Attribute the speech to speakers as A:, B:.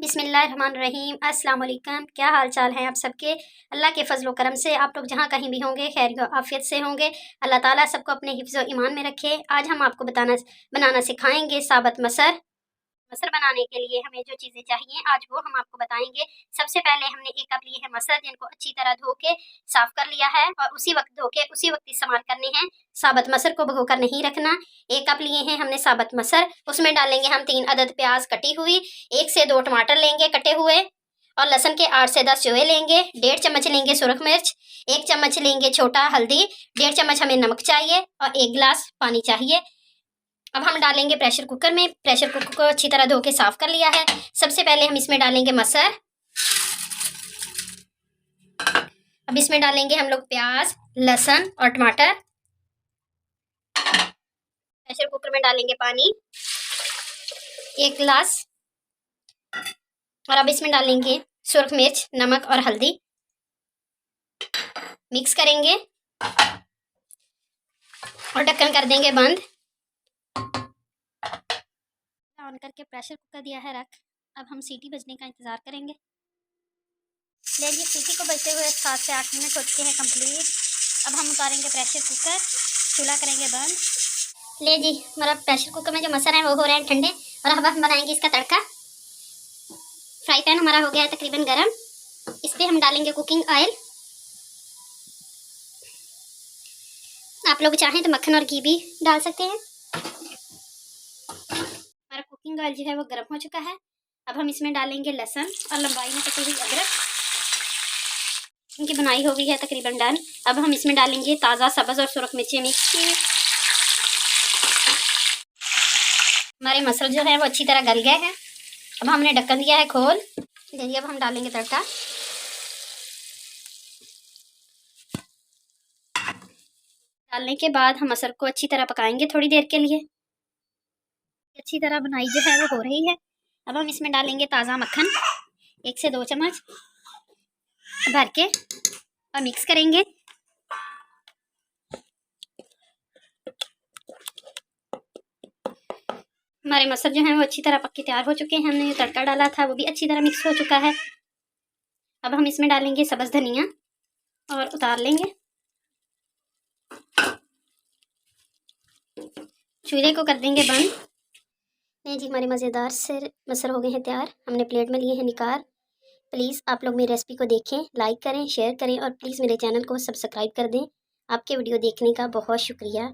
A: बिस्मिल्लाहिर्रहमानिर्रहीम। अस्सलाम वालेकुम। क्या हाल चाल है आप सबके। अल्लाह के फजल करम से आप लोग जहाँ कहीं भी होंगे खैर आफियत से होंगे। अल्लाह ताला सबको अपने हिफ्ज़ व ईमान में रखे। आज हम आपको बनाना सिखाएंगे साबत मसर। मसर बनाने के लिए हमें जो चीज़ें चाहिए आज वो हम आपको बताएंगे। सबसे पहले हमने एक कप लिए हैं मसर, जिनको अच्छी तरह धो के साफ कर लिया है और उसी वक्त धो के उसी वक्त इस्तेमाल करने हैं। साबत मसर को भिगो कर नहीं रखना। एक कप लिए हैं हमने साबत मसर, उसमें डालेंगे हम 3 अदद प्याज कटी हुई, 1 से 2 टमाटर लेंगे कटे हुए और लहसुन के 8 से 10 चोए लेंगे। 1.5 चम्मच लेंगे सुरख मिर्च, 1 चम्मच लेंगे छोटा हल्दी, 1.5 चम्मच हमें नमक चाहिए और 1 गिलास पानी चाहिए। अब हम डालेंगे प्रेशर कुकर में। प्रेशर कुकर को अच्छी तरह धो के साफ कर लिया है। सबसे पहले हम इसमें डालेंगे मसर। अब इसमें डालेंगे हम लोग प्याज, लहसुन और टमाटर। प्रेशर कुकर में डालेंगे पानी 1 गिलास और अब इसमें डालेंगे सुरख मिर्च, नमक और हल्दी। मिक्स करेंगे और ढक्कन कर देंगे बंद। ऑन करके प्रेशर कुकर दिया है रख। अब हम सीटी बजने का इंतज़ार करेंगे। लीजिए सीटी को बजते हुए 7 से 8 मिनट हो चुके हैं कंप्लीट। अब हम उतारेंगे प्रेशर कुकर, चूल्हा करेंगे बंद। ले जी हमारा प्रेशर कुकर में जो मसर है वो हो रहे हैं ठंडे और अब हम बनाएंगे इसका तड़का। फ्राई पैन हमारा हो गया है तकरीबन गरम। इस पर हम डालेंगे कुकिंग ऑयल। आप लोग चाहें तो मक्खन और घी भी डाल सकते हैं। हमारा कुकिंग ऑयल जो है वो गर्म हो चुका है। अब हम इसमें डालेंगे लहसुन और लंबाई में कटी हुई अदरक। इनकी बनाई हो गई है तकरीबन डन। अब हम इसमें डालेंगे ताज़ा सब्ज़ और सुरख मिर्ची मिक्स की। हमारे मसल जो है वो अच्छी तरह गल गए हैं। अब हमने ढक्कन दिया है खोल। देखिए अब हम डालेंगे तड़का। डालने के बाद हम मसर को अच्छी तरह पकाएंगे थोड़ी देर के लिए। अच्छी तरह बनाई जो है वो हो रही है। अब हम इसमें डालेंगे ताज़ा मक्खन 1 से 2 चम्मच भर के और मिक्स करेंगे। हमारे मसर जो हैं वो अच्छी तरह पक के तैयार हो चुके हैं। हमने जो तड़का डाला था वो भी अच्छी तरह मिक्स हो चुका है। अब हम इसमें डालेंगे सब्ज़ धनिया और उतार लेंगे। चूल्हे को कर देंगे बंद। नहीं जी हमारे मज़ेदार से मसर हो गए हैं तैयार। हमने प्लेट में लिए हैं निकाल। प्लीज़ आप लोग मेरी रेसिपी को देखें, लाइक करें, शेयर करें और प्लीज़ मेरे चैनल को सब्सक्राइब कर दें। आपके वीडियो देखने का बहुत शुक्रिया।